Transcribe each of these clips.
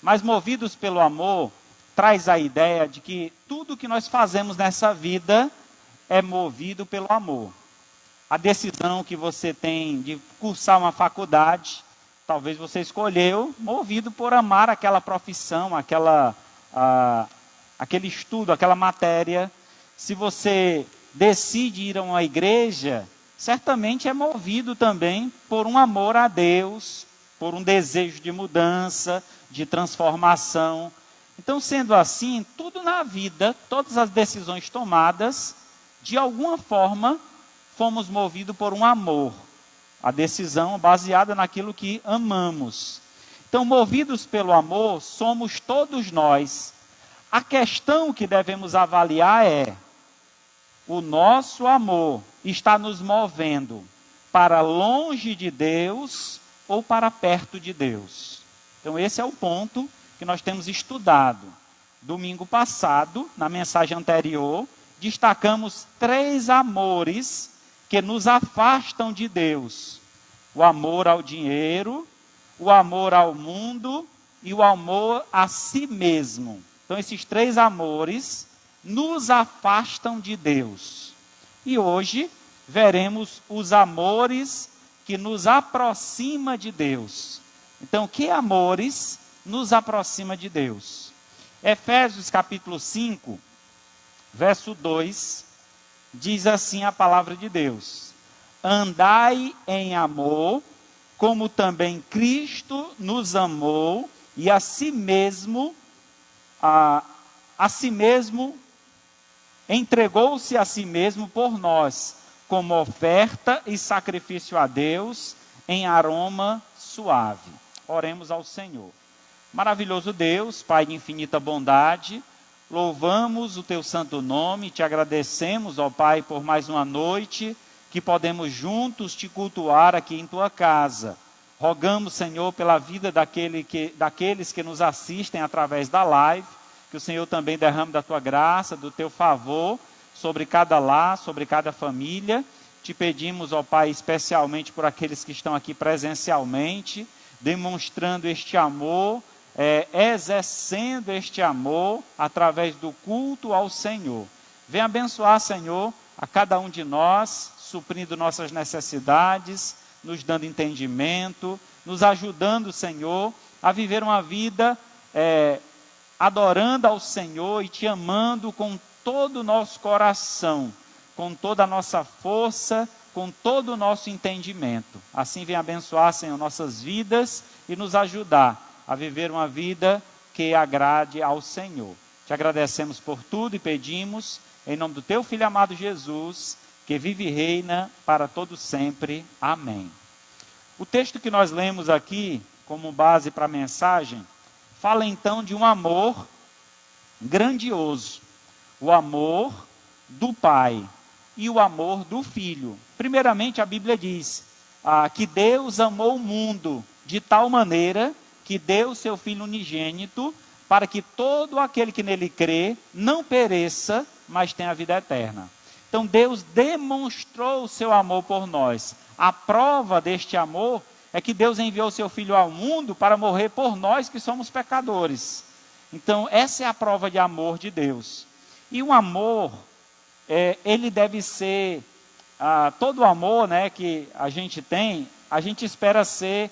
Mas movidos pelo amor, traz a ideia de que tudo que nós fazemos nessa vida é movido pelo amor. A decisão que você tem de cursar uma faculdade, talvez você escolheu movido por amar aquela profissão, aquele estudo, aquela matéria. Se você decide ir a uma igreja, certamente é movido também por um amor a Deus, por um desejo de mudança, de transformação. Então, sendo assim, tudo na vida, todas as decisões tomadas, de alguma forma, fomos movidos por um amor. A decisão baseada naquilo que amamos. Então, movidos pelo amor, somos todos nós. A questão que devemos avaliar é: o nosso amor está nos movendo para longe de Deus ou para perto de Deus? Então, esse é o ponto que nós temos estudado. Domingo passado, na mensagem anterior, destacamos 3 amores que nos afastam de Deus: o amor ao dinheiro, o amor ao mundo e o amor a si mesmo. Então, esses 3 amores nos afastam de Deus. E hoje veremos os amores que nos aproximam de Deus. Então, que amores nos aproxima de Deus? Efésios capítulo 5, verso 2, diz assim a palavra de Deus: andai em amor, como também Cristo nos amou e a si mesmo entregou-se a si mesmo por nós, como oferta e sacrifício a Deus em aroma suave. Oremos ao Senhor. Maravilhoso Deus, Pai de infinita bondade, louvamos o teu santo nome, te agradecemos, ó Pai, por mais uma noite que podemos juntos te cultuar aqui em tua casa. Rogamos, Senhor, pela vida daqueles que nos assistem através da live, que o Senhor também derrame da tua graça, do teu favor, sobre cada lar, sobre cada família. Te pedimos, ó Pai, especialmente por aqueles que estão aqui presencialmente, demonstrando este amor, exercendo este amor através do culto ao Senhor. Vem abençoar, Senhor, a cada um de nós, suprindo nossas necessidades, nos dando entendimento, nos ajudando, Senhor, a viver uma vida adorando ao Senhor e te amando com todo o nosso coração, com toda a nossa força, com todo o nosso entendimento. Assim vem abençoar, Senhor, nossas vidas e nos ajudar a viver uma vida que agrade ao Senhor. Te agradecemos por tudo e pedimos, em nome do teu Filho amado Jesus, que vive e reina para todo sempre. Amém. O texto que nós lemos aqui, como base para a mensagem, fala então de um amor grandioso. O amor do Pai e o amor do Filho. Primeiramente, a Bíblia diz que Deus amou o mundo de tal maneira que deu o seu Filho unigênito, para que todo aquele que nele crê não pereça, mas tenha a vida eterna. Então Deus demonstrou o seu amor por nós. A prova deste amor é que Deus enviou o seu Filho ao mundo para morrer por nós que somos pecadores. Então essa é a prova de amor de Deus. E o amor, ele deve ser, todo o amor, né, que a gente tem, a gente espera ser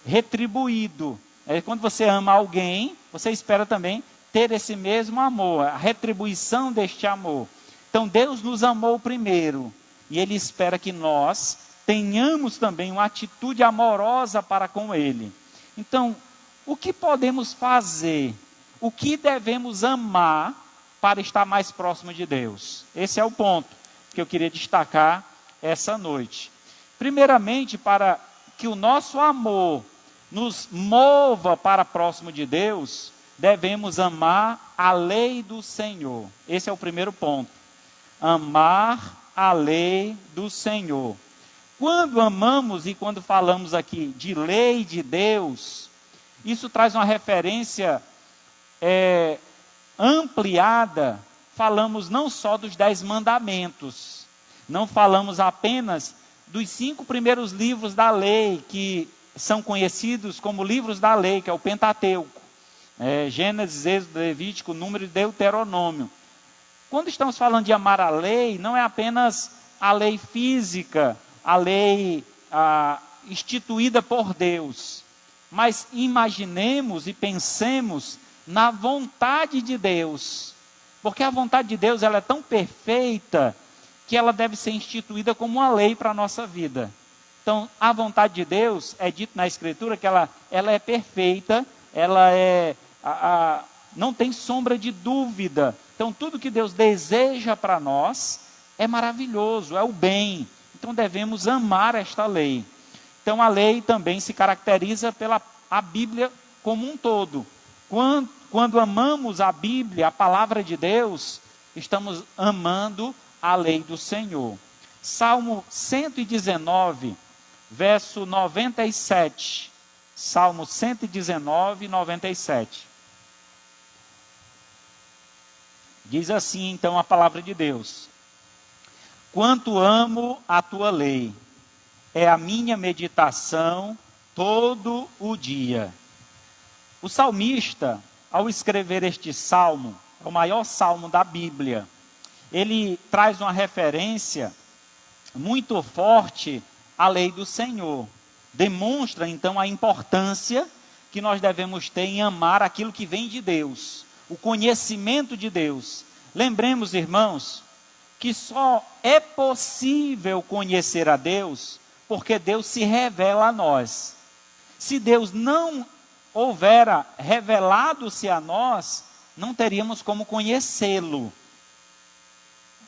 retribuído. Quando você ama alguém, você espera também ter esse mesmo amor, a retribuição deste amor. Então Deus nos amou primeiro, e Ele espera que nós tenhamos também uma atitude amorosa para com Ele. Então, o que podemos fazer? O que devemos amar para estar mais próximo de Deus? Esse é o ponto que eu queria destacar essa noite. Primeiramente, para que o nosso amor nos mova para próximo de Deus, devemos amar a lei do Senhor. Esse é o primeiro ponto. Amar a lei do Senhor. Quando amamos e quando falamos aqui de lei de Deus, isso traz uma referência ampliada. Falamos não só dos 10 mandamentos, não falamos apenas dos 5 primeiros livros da lei, que são conhecidos como livros da lei, que é o Pentateuco. Gênesis, Êxodo, Levítico, Número e Deuteronômio. Quando estamos falando de amar a lei, não é apenas a lei física, a lei instituída por Deus, mas imaginemos e pensemos na vontade de Deus, porque a vontade de Deus ela é tão perfeita que ela deve ser instituída como uma lei para a nossa vida. Então, a vontade de Deus, é dito na Escritura que ela é perfeita, ela não tem sombra de dúvida. Então, tudo que Deus deseja para nós é maravilhoso, é o bem. Então, devemos amar esta lei. Então, a lei também se caracteriza pela a Bíblia como um todo. Quando amamos a Bíblia, a palavra de Deus, estamos amando a lei do Senhor. Salmo 119, verso 97. Salmo 119, 97. Diz assim então a palavra de Deus: quanto amo a tua lei, é a minha meditação todo o dia. O salmista, ao escrever este salmo, é o maior salmo da Bíblia, ele traz uma referência muito forte à lei do Senhor. Demonstra então a importância que nós devemos ter em amar aquilo que vem de Deus, o conhecimento de Deus. Lembremos, irmãos, que só é possível conhecer a Deus porque Deus se revela a nós. Se Deus não houvera revelado-se a nós, não teríamos como conhecê-lo.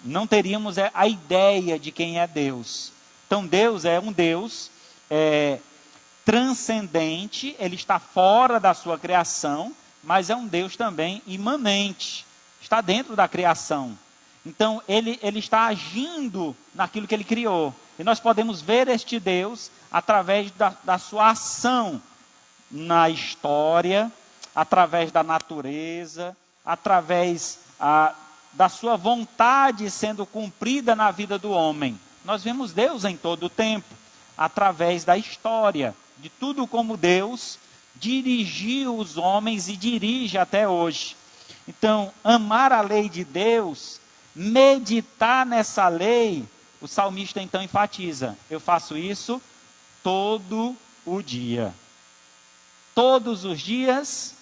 Não teríamos a ideia de quem é Deus. Então Deus é um Deus transcendente, Ele está fora da sua criação, mas é um Deus também imanente, está dentro da criação. Então Ele está agindo naquilo que Ele criou. E nós podemos ver este Deus através da sua ação na história, através da natureza, através da sua vontade sendo cumprida na vida do homem. Nós vemos Deus em todo o tempo, através da história, de tudo como Deus dirigiu os homens e dirige até hoje. Então, amar a lei de Deus, meditar nessa lei, o salmista então enfatiza: eu faço isso todo o dia. Todos os dias,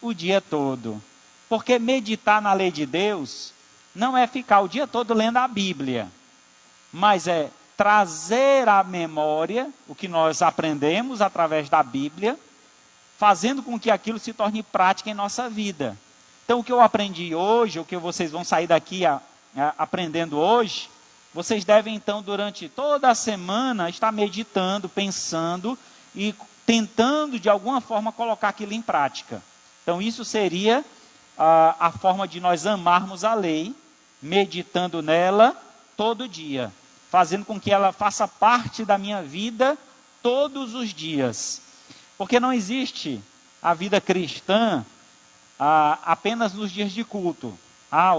o dia todo. Porque meditar na lei de Deus não é ficar o dia todo lendo a Bíblia, mas é trazer à memória o que nós aprendemos através da Bíblia, fazendo com que aquilo se torne prática em nossa vida. Então, o que eu aprendi hoje, o que vocês vão sair daqui aprendendo hoje, vocês devem então, durante toda a semana, estar meditando, pensando e tentando de alguma forma colocar aquilo em prática. Então, isso seria a forma de nós amarmos a lei, meditando nela todo dia, fazendo com que ela faça parte da minha vida todos os dias. Porque não existe a vida cristã apenas nos dias de culto.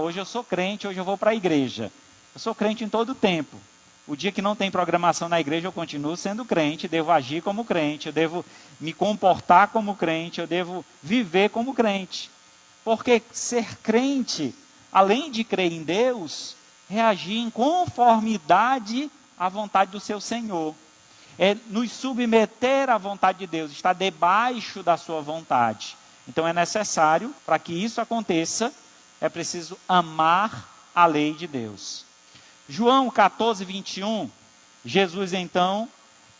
Hoje eu sou crente, hoje eu vou para a igreja. Eu sou crente em todo o tempo. O dia que não tem programação na igreja, eu continuo sendo crente, devo agir como crente, eu devo me comportar como crente, eu devo viver como crente. Porque ser crente, além de crer em Deus, é agir em conformidade à vontade do seu Senhor. É nos submeter à vontade de Deus, estar debaixo da sua vontade. Então é necessário, para que isso aconteça, é preciso amar a lei de Deus. João 14, 21, Jesus então,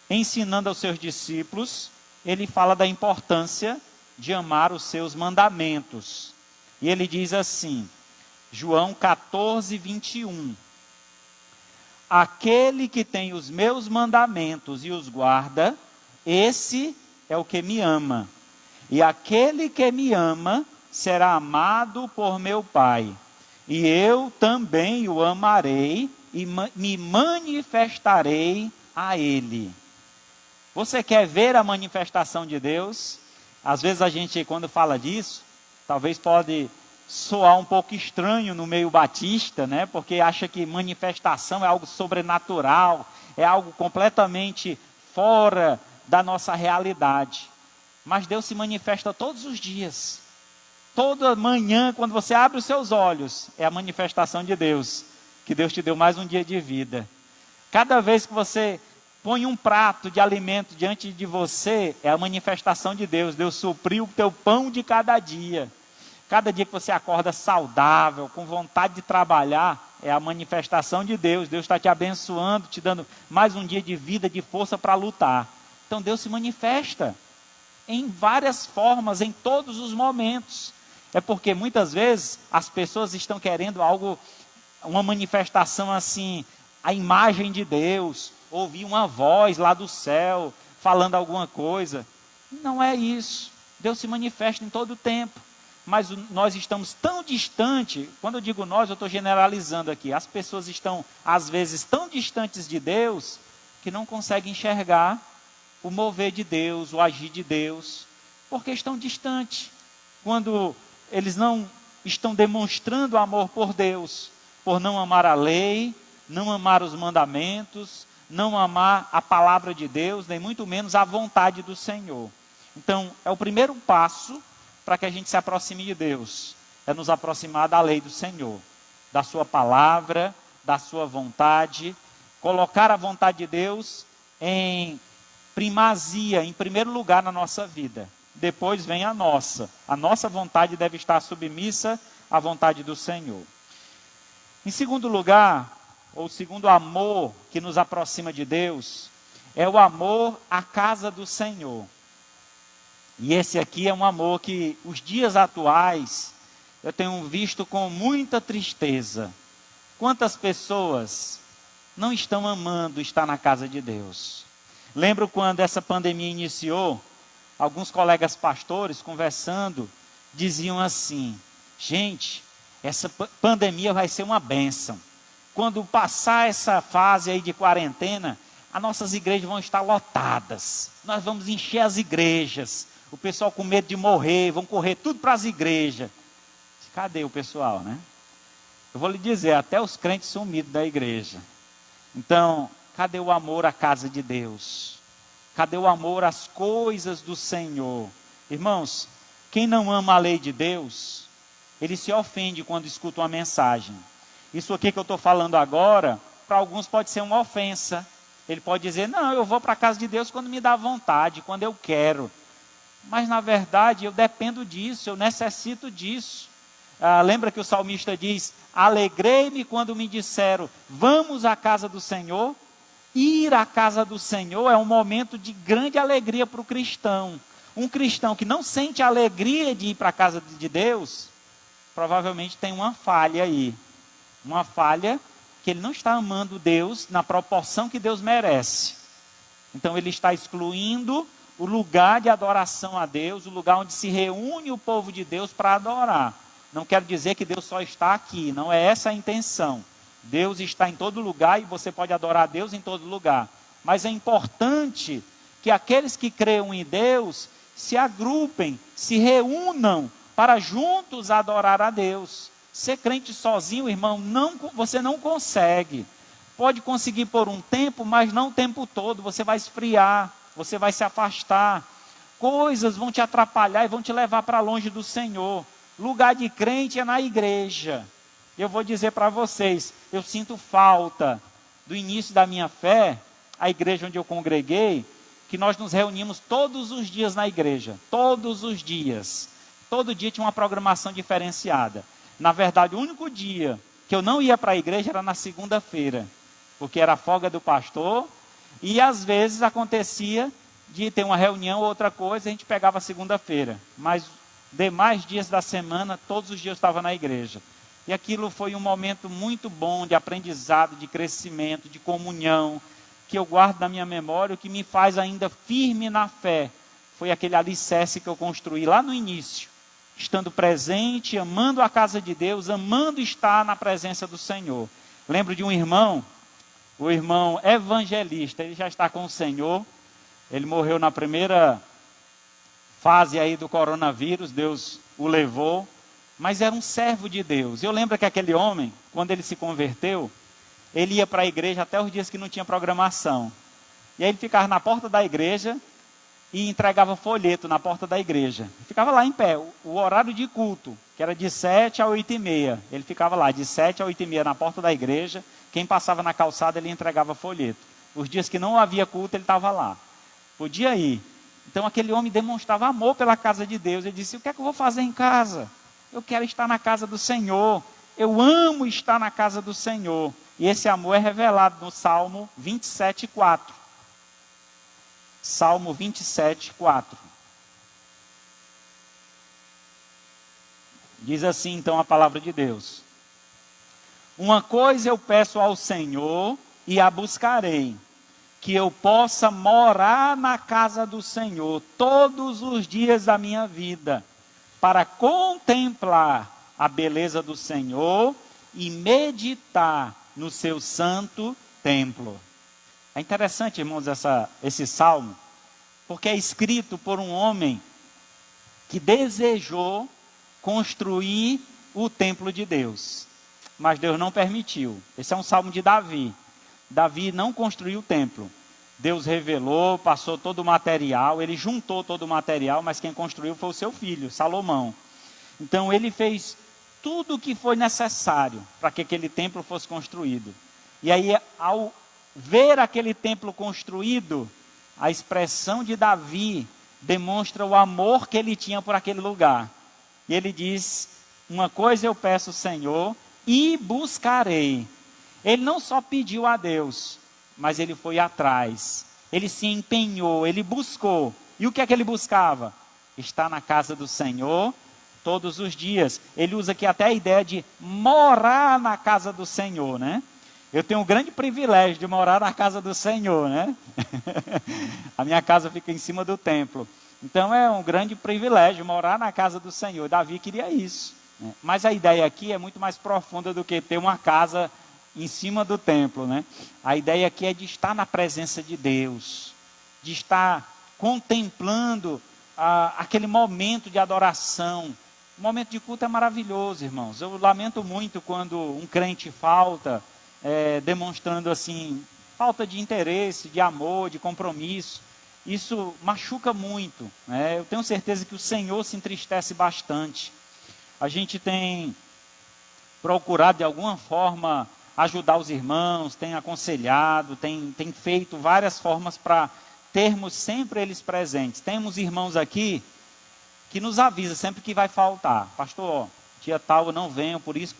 ensinando aos seus discípulos, ele fala da importância de amar os seus mandamentos. E ele diz assim, João 14, 21. Aquele que tem os meus mandamentos e os guarda, esse é o que me ama. E aquele que me ama será amado por meu Pai. E eu também o amarei e me manifestarei a ele. Você quer ver a manifestação de Deus? Às vezes a gente, quando fala disso, talvez pode soar um pouco estranho no meio batista, né? Porque acha que manifestação é algo sobrenatural, é algo completamente fora da nossa realidade. Mas Deus se manifesta todos os dias. Toda manhã, quando você abre os seus olhos, é a manifestação de Deus, que Deus te deu mais um dia de vida. Cada vez que você põe um prato de alimento diante de você, é a manifestação de Deus. Deus supriu o teu pão de cada dia. Cada dia que você acorda saudável, com vontade de trabalhar, é a manifestação de Deus. Deus está te abençoando, te dando mais um dia de vida, de força para lutar. Então Deus se manifesta em várias formas, em todos os momentos. É porque muitas vezes as pessoas estão querendo algo, uma manifestação assim, a imagem de Deus, ouvir uma voz lá do céu, falando alguma coisa. Não é isso. Deus se manifesta em todo o tempo. Mas nós estamos tão distante, quando eu digo nós, eu estou generalizando aqui. As pessoas estão, às vezes, tão distantes de Deus, que não conseguem enxergar o mover de Deus, o agir de Deus, porque estão distantes. Quando eles não estão demonstrando amor por Deus, por não amar a lei, não amar os mandamentos, não amar a palavra de Deus, nem muito menos a vontade do Senhor. Então, é o primeiro passo para que a gente se aproxime de Deus, é nos aproximar da lei do Senhor, da sua palavra, da sua vontade, colocar a vontade de Deus em primazia, em primeiro lugar na nossa vida. Depois vem a nossa vontade deve estar submissa à vontade do Senhor. Em segundo lugar, ou segundo amor que nos aproxima de Deus, é o amor à casa do Senhor. E esse aqui é um amor que, os dias atuais, eu tenho visto com muita tristeza. Quantas pessoas não estão amando estar na casa de Deus? Lembro quando essa pandemia iniciou, alguns colegas pastores conversando, diziam assim: gente, essa pandemia vai ser uma bênção. Quando passar essa fase aí de quarentena, as nossas igrejas vão estar lotadas. Nós vamos encher as igrejas. O pessoal com medo de morrer, vão correr tudo para as igrejas. Cadê o pessoal, né? Eu vou lhe dizer, até os crentes sumidos da igreja. Então, cadê o amor à casa de Deus? Cadê o amor às coisas do Senhor? Irmãos, quem não ama a lei de Deus, ele se ofende quando escuta uma mensagem. Isso aqui que eu estou falando agora, para alguns pode ser uma ofensa. Ele pode dizer, não, eu vou para a casa de Deus quando me dá vontade, quando eu quero. Mas na verdade eu dependo disso, eu necessito disso. Lembra que o salmista diz, alegrei-me quando me disseram, vamos à casa do Senhor? Ir à casa do Senhor é um momento de grande alegria para o cristão. Um cristão que não sente a alegria de ir para a casa de Deus, provavelmente tem uma falha aí. Uma falha que ele não está amando Deus na proporção que Deus merece. Então ele está excluindo o lugar de adoração a Deus, o lugar onde se reúne o povo de Deus para adorar. Não quero dizer que Deus só está aqui, não é essa a intenção. Deus está em todo lugar e você pode adorar a Deus em todo lugar. Mas é importante que aqueles que creem em Deus se agrupem, se reúnam para juntos adorar a Deus. Ser crente sozinho, irmão, você não consegue. Pode conseguir por um tempo, mas não o tempo todo. Você vai esfriar, você vai se afastar. Coisas vão te atrapalhar e vão te levar para longe do Senhor. Lugar de crente é na igreja. Eu vou dizer para vocês, eu sinto falta do início da minha fé, a igreja onde eu congreguei, que nós nos reunimos todos os dias na igreja. Todos os dias. Todo dia tinha uma programação diferenciada. Na verdade, o único dia que eu não ia para a igreja era na segunda-feira, porque era a folga do pastor, e às vezes acontecia de ter uma reunião ou outra coisa, a gente pegava a segunda-feira, mas demais dias da semana, todos os dias eu estava na igreja. E aquilo foi um momento muito bom de aprendizado, de crescimento, de comunhão, que eu guardo na minha memória, o que me faz ainda firme na fé, foi aquele alicerce que eu construí lá no início, estando presente, amando a casa de Deus, amando estar na presença do Senhor. Lembro de um irmão, o irmão evangelista, ele já está com o Senhor, ele morreu na primeira fase aí do coronavírus, Deus o levou, mas era um servo de Deus. Eu lembro que aquele homem, quando ele se converteu, ele ia para a igreja até os dias que não tinha programação. E aí ele ficava na porta da igreja, e entregava folheto na porta da igreja. Ficava lá em pé, o horário de culto, que era de 7 a 8h30. Ele ficava lá, de 7 a 8h30 na porta da igreja. Quem passava na calçada, ele entregava folheto. Os dias que não havia culto, ele estava lá. Podia ir. Então aquele homem demonstrava amor pela casa de Deus. Ele disse, o que é que eu vou fazer em casa? Eu quero estar na casa do Senhor. Eu amo estar na casa do Senhor. E esse amor é revelado no Salmo 27:4. Salmo 27:4. Diz assim então a palavra de Deus. Uma coisa eu peço ao Senhor e a buscarei, que eu possa morar na casa do Senhor todos os dias da minha vida, para contemplar a beleza do Senhor e meditar no seu santo templo. É interessante, irmãos, esse salmo, porque é escrito por um homem que desejou construir o templo de Deus, mas Deus não permitiu. Esse é um salmo de Davi. Davi não construiu o templo. Deus revelou, passou todo o material, ele juntou todo o material, mas quem construiu foi o seu filho, Salomão. Então ele fez tudo o que foi necessário para que aquele templo fosse construído. E aí, ao ver aquele templo construído, a expressão de Davi demonstra o amor que ele tinha por aquele lugar. E ele diz, uma coisa eu peço, Senhor, e buscarei. Ele não só pediu a Deus, mas ele foi atrás. Ele se empenhou, ele buscou. E o que é que ele buscava? Estar na casa do Senhor todos os dias. Ele usa aqui até a ideia de morar na casa do Senhor, né? Eu tenho um grande privilégio de morar na casa do Senhor, né? A minha casa fica em cima do templo. Então é um grande privilégio morar na casa do Senhor. Davi queria isso, né? Mas a ideia aqui é muito mais profunda do que ter uma casa em cima do templo, né? A ideia aqui é de estar na presença de Deus, de estar contemplando aquele momento de adoração. O momento de culto é maravilhoso, irmãos. Eu lamento muito quando um crente falta, demonstrando assim, falta de interesse, de amor, de compromisso. Isso machuca muito, né? Eu tenho certeza que o Senhor se entristece bastante. A gente tem procurado de alguma forma ajudar os irmãos, tem aconselhado, tem feito várias formas para termos sempre eles presentes. Temos irmãos aqui que nos avisa sempre que vai faltar. Pastor, dia tal eu não venho, por isso.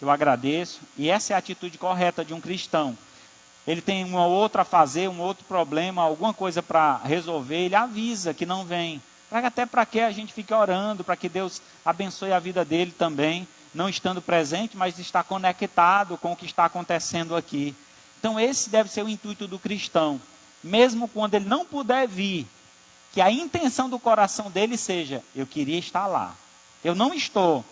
Eu agradeço. E essa é a atitude correta de um cristão. Ele tem uma outra a fazer, um outro problema, alguma coisa para resolver, ele avisa que não vem. Até para que a gente fique orando, para que Deus abençoe a vida dele também, não estando presente, mas está conectado com o que está acontecendo aqui. Então esse deve ser o intuito do cristão. Mesmo quando ele não puder vir, que a intenção do coração dele seja, eu queria estar lá. Eu não estou,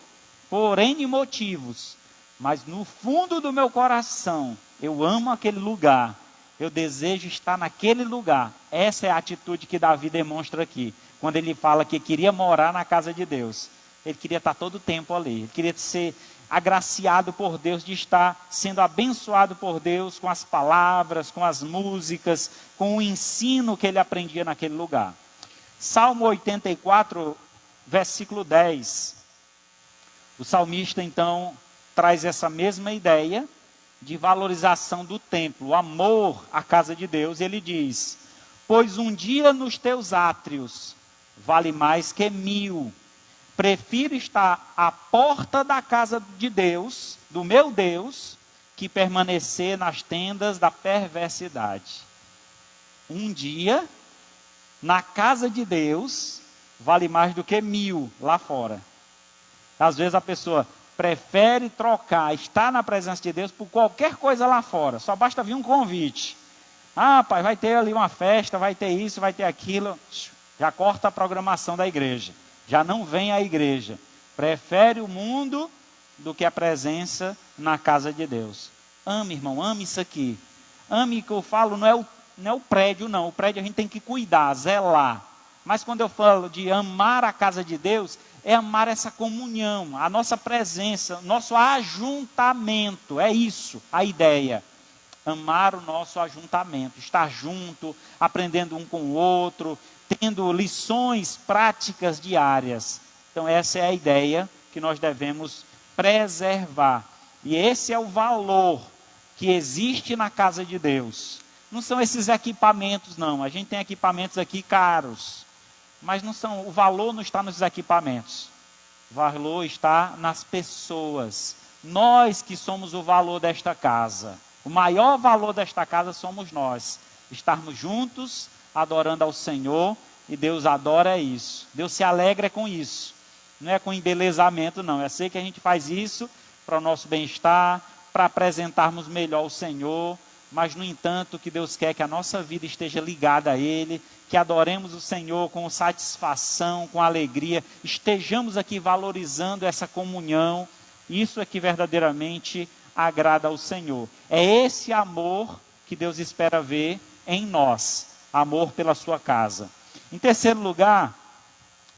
por N motivos, mas no fundo do meu coração, eu amo aquele lugar. Eu desejo estar naquele lugar. Essa é a atitude que Davi demonstra aqui. Quando ele fala que queria morar na casa de Deus. Ele queria estar todo o tempo ali. Ele queria ser agraciado por Deus, de estar sendo abençoado por Deus com as palavras, com as músicas, com o ensino que ele aprendia naquele lugar. Salmo 84, versículo 10. O salmista então traz essa mesma ideia de valorização do templo, o amor à casa de Deus. Ele diz, pois um dia nos teus átrios vale mais que 1000. Prefiro estar à porta da casa de Deus, do meu Deus, que permanecer nas tendas da perversidade. Um dia, na casa de Deus, vale mais do que 1000 lá fora. Às vezes a pessoa prefere trocar, estar na presença de Deus por qualquer coisa lá fora. Só basta vir um convite. Ah, pai, vai ter ali uma festa, vai ter isso, vai ter aquilo. Já corta a programação da igreja. Já não vem à igreja. Prefere o mundo do que a presença na casa de Deus. Ame, irmão, ame isso aqui. Ame, que eu falo, não é o prédio, não. O prédio a gente tem que cuidar, zelar. Mas quando eu falo de amar a casa de Deus, é amar essa comunhão, a nossa presença, nosso ajuntamento. É isso a ideia. amar o nosso ajuntamento, estar junto, aprendendo um com o outro, tendo lições práticas diárias. Então essa é a ideia que nós devemos preservar. E esse é o valor que existe na casa de Deus. Não são esses equipamentos, não. A gente tem equipamentos aqui caros, mas não são, o valor não está nos equipamentos. O valor está nas pessoas. Nós que somos o valor desta casa. O maior valor desta casa somos nós. Estarmos juntos, adorando ao Senhor, e Deus adora isso. Deus se alegra com isso. Não é com embelezamento, não. Eu sei que a gente faz isso para o nosso bem-estar, para apresentarmos melhor o Senhor, mas, no entanto, que Deus quer que a nossa vida esteja ligada a Ele, que adoremos o Senhor com satisfação, com alegria, estejamos aqui valorizando essa comunhão. Isso é que verdadeiramente agrada ao Senhor. É esse amor que Deus espera ver em nós, amor pela sua casa. Em terceiro lugar,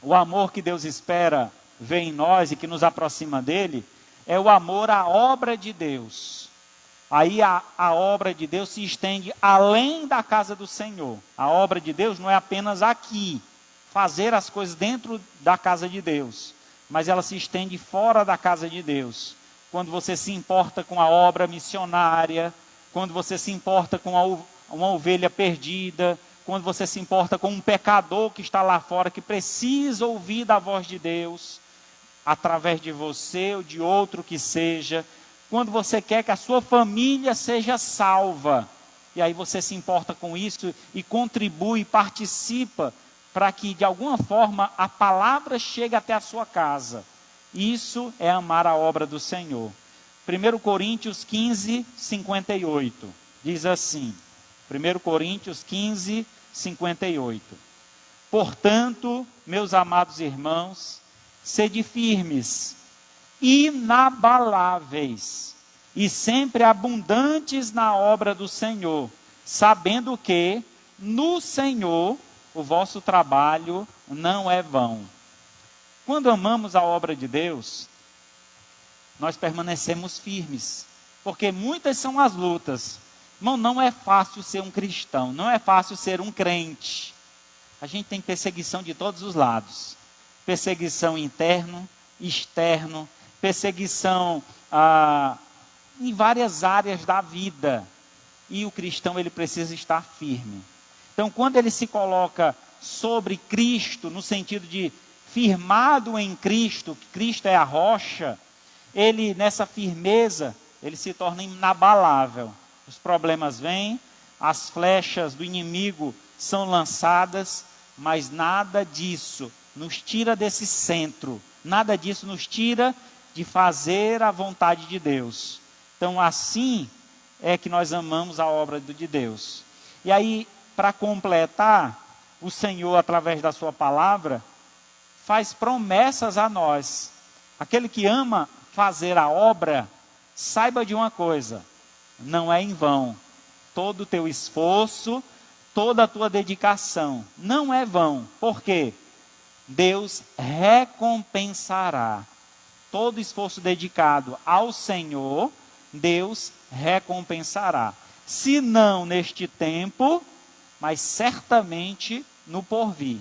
o amor que Deus espera ver em nós e que nos aproxima dele, é o amor à obra de Deus. Aí a obra de Deus se estende além da casa do Senhor. A obra de Deus não é apenas aqui, fazer as coisas dentro da casa de Deus, mas ela se estende fora da casa de Deus. Quando você se importa com a obra missionária, quando você se importa com uma ovelha perdida, quando você se importa com um pecador que está lá fora, que precisa ouvir da voz de Deus, através de você ou de outro que seja, quando você quer que a sua família seja salva, e aí você se importa com isso e contribui, participa, para que de alguma forma a palavra chegue até a sua casa. Isso é amar a obra do Senhor. 1 Coríntios 15, 58, diz assim, 1 Coríntios 15, 58. Portanto, meus amados irmãos, sede firmes, inabaláveis e sempre abundantes na obra do Senhor, sabendo que no Senhor o vosso trabalho não é vão. Quando amamos a obra de Deus, nós permanecemos firmes, porque muitas são as lutas. Irmão, não é fácil ser um cristão, não é fácil ser um crente. A gente tem perseguição de todos os lados. Perseguição interno, externo, perseguição em várias áreas da vida. E o cristão, ele precisa estar firme. Então, quando ele se coloca sobre Cristo, no sentido de firmado em Cristo, que Cristo é a rocha, ele, nessa firmeza, ele se torna inabalável. Os problemas vêm, as flechas do inimigo são lançadas, mas nada disso nos tira desse centro, nada disso nos tira de fazer a vontade de Deus. Então, assim é que nós amamos a obra de Deus. E aí, para completar, o Senhor, através da sua palavra, faz promessas a nós. Aquele que ama fazer a obra, saiba de uma coisa, não é em vão. Todo o teu esforço, toda a tua dedicação, não é vão. Por quê? Deus recompensará. Todo esforço dedicado ao Senhor, Deus recompensará. Se não neste tempo, mas certamente no porvir.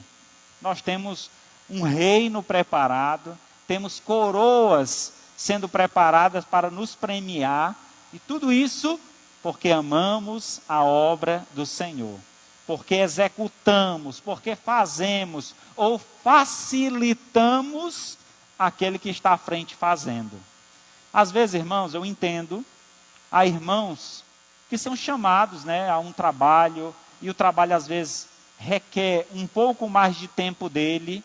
Nós temos um reino preparado, temos coroas sendo preparadas para nos premiar, e tudo isso porque amamos a obra do Senhor, porque executamos, porque fazemos ou facilitamos aquele que está à frente fazendo. Às vezes, irmãos, eu entendo, há irmãos que são chamados, a um trabalho, e o trabalho às vezes requer um pouco mais de tempo dele,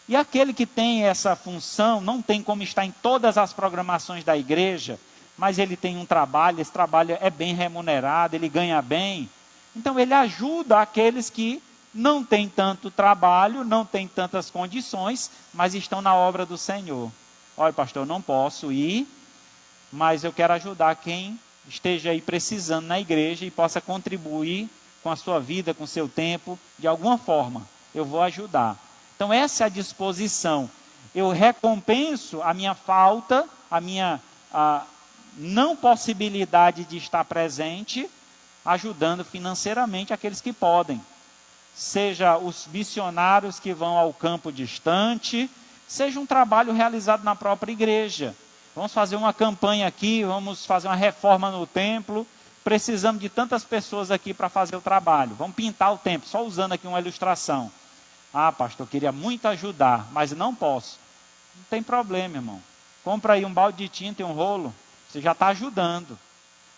e aquele que tem essa função não tem como estar em todas as programações da igreja, mas ele tem um trabalho, esse trabalho é bem remunerado, ele ganha bem. Então ele ajuda aqueles que não têm tanto trabalho, não têm tantas condições, mas estão na obra do Senhor. Olha, pastor, eu não posso ir, mas eu quero ajudar quem esteja aí precisando na igreja e possa contribuir com a sua vida, com o seu tempo, de alguma forma. Eu vou ajudar. Então essa é a disposição. Eu recompenso a minha falta, não possibilidade de estar presente, ajudando financeiramente aqueles que podem. Seja os missionários que vão ao campo distante, seja um trabalho realizado na própria igreja. Vamos fazer uma campanha aqui, vamos fazer uma reforma no templo, precisamos de tantas pessoas aqui para fazer o trabalho. Vamos pintar o templo, só usando aqui uma ilustração. Ah, pastor, eu queria muito ajudar, mas não posso. Não tem problema, irmão. Compra aí um balde de tinta e um rolo, você já está ajudando.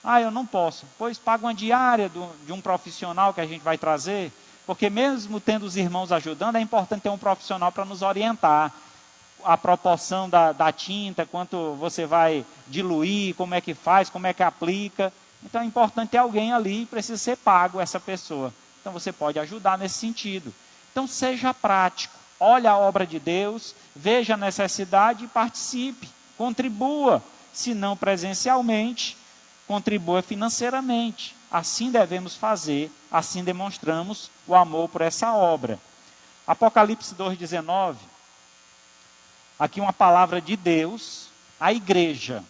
Ah, eu não posso. Pois paga uma diária de um profissional que a gente vai trazer, porque mesmo tendo os irmãos ajudando, é importante ter um profissional para nos orientar. A proporção da tinta, quanto você vai diluir, como é que faz, como é que aplica. Então é importante ter alguém ali, precisa ser pago essa pessoa. Então você pode ajudar nesse sentido. Então seja prático, olhe a obra de Deus, veja a necessidade e participe, contribua, se não presencialmente, contribua financeiramente. Assim devemos fazer, assim demonstramos o amor por essa obra. Apocalipse 2,19, aqui uma palavra de Deus, a igreja.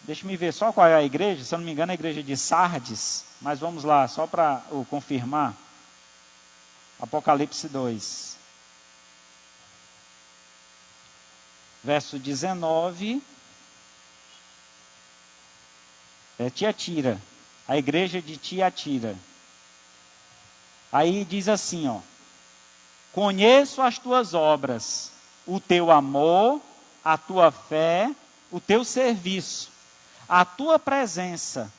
Deixa-me ver só qual é a igreja, se eu não me engano é a igreja de Sardes, mas vamos lá, só para confirmar. Apocalipse 2, verso 19, é Tiatira, a igreja de Tiatira. Aí diz assim, ó: conheço as tuas obras, o teu amor, a tua fé, o teu serviço, a tua presença,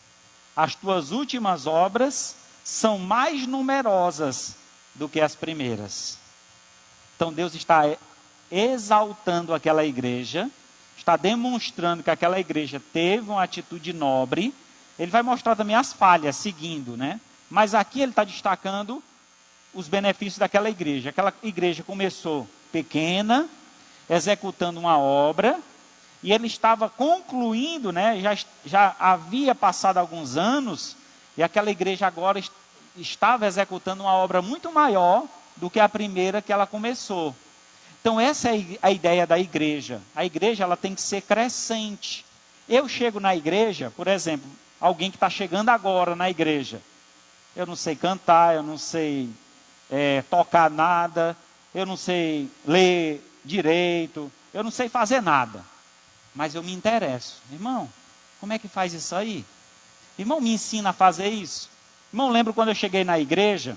as tuas últimas obras são mais numerosas do que as primeiras. Então Deus está exaltando aquela igreja, está demonstrando que aquela igreja teve uma atitude nobre. Ele vai mostrar também as falhas, seguindo, né? Mas aqui ele está destacando os benefícios daquela igreja. Aquela igreja começou pequena, executando uma obra, e ele estava concluindo, né? Já havia passado alguns anos, e aquela igreja agora estava executando uma obra muito maior do que a primeira que ela começou. Então essa é a ideia da igreja. A igreja ela tem que ser crescente. Eu chego na igreja, por exemplo, alguém que está chegando agora na igreja. Eu não sei cantar, eu não sei tocar nada, eu não sei ler direito, eu não sei fazer nada. Mas eu me interesso. Irmão, como é que faz isso aí? Irmão, me ensina a fazer isso. Irmão, lembro quando eu cheguei na igreja,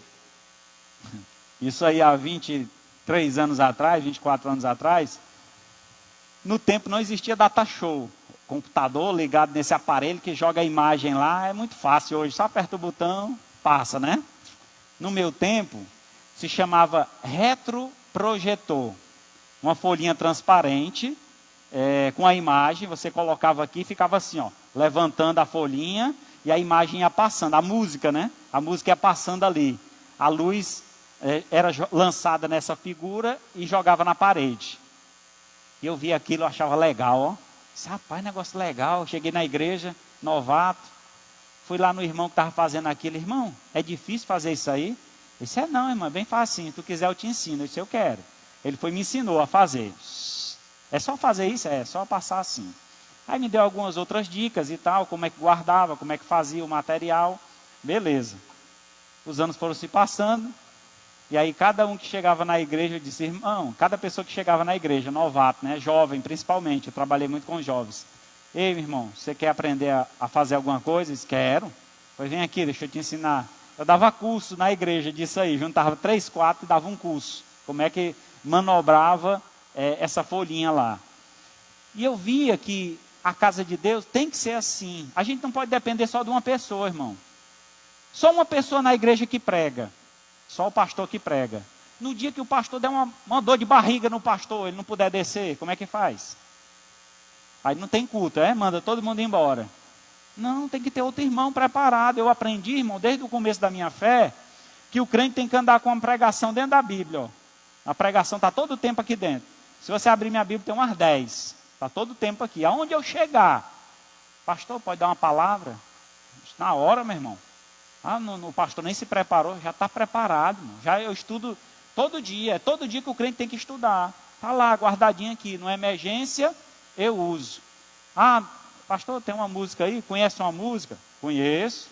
isso aí há 23 anos atrás, 24 anos atrás, no tempo não existia data show. Computador ligado nesse aparelho que joga a imagem lá, é muito fácil hoje, só aperta o botão, passa, né? No meu tempo, se chamava retroprojetor. Uma folhinha transparente, com a imagem, você colocava aqui e ficava assim, ó, levantando a folhinha e a imagem ia passando, a música, né? A música ia passando ali. A luz era lançada nessa figura e jogava na parede. E eu vi aquilo, eu achava legal, ó. Disse, rapaz, negócio legal. Cheguei na igreja, novato. Fui lá no irmão que estava fazendo aquilo. Irmão, é difícil fazer isso aí? Eu disse, não, irmão, é bem facinho. Se tu quiser eu te ensino. Eu disse, eu quero. Ele foi e me ensinou a fazer. É só fazer isso? É só passar assim. Aí me deu algumas outras dicas e tal, como é que guardava, como é que fazia o material. Beleza. Os anos foram se passando. E aí cada um que chegava na igreja, eu disse, irmão, cada pessoa que chegava na igreja, novato, né, jovem principalmente, eu trabalhei muito com jovens. Ei, meu irmão, você quer aprender a fazer alguma coisa? Eu disse, quero. Pois vem aqui, deixa eu te ensinar. Eu dava curso na igreja disso aí, juntava 3, 4 e dava um curso. Como é que manobrava essa folhinha lá. E eu via que a casa de Deus tem que ser assim. A gente não pode depender só de uma pessoa, irmão. Só uma pessoa na igreja que prega. Só o pastor que prega. No dia que o pastor der uma dor de barriga no pastor, ele não puder descer, como é que faz? Aí não tem culto, manda todo mundo embora. Não, tem que ter outro irmão preparado. Eu aprendi, irmão, desde o começo da minha fé, que o crente tem que andar com uma pregação dentro da Bíblia. Ó. A pregação está todo o tempo aqui dentro. Se você abrir minha Bíblia, tem umas 10. Está todo o tempo aqui. Aonde eu chegar, pastor, pode dar uma palavra? Na hora, meu irmão. O pastor nem se preparou, já está preparado. Irmão. Já eu estudo todo dia. É todo dia que o crente tem que estudar. Está lá, guardadinho aqui. Numa emergência, eu uso. pastor, tem uma música aí? Conhece uma música? Conheço.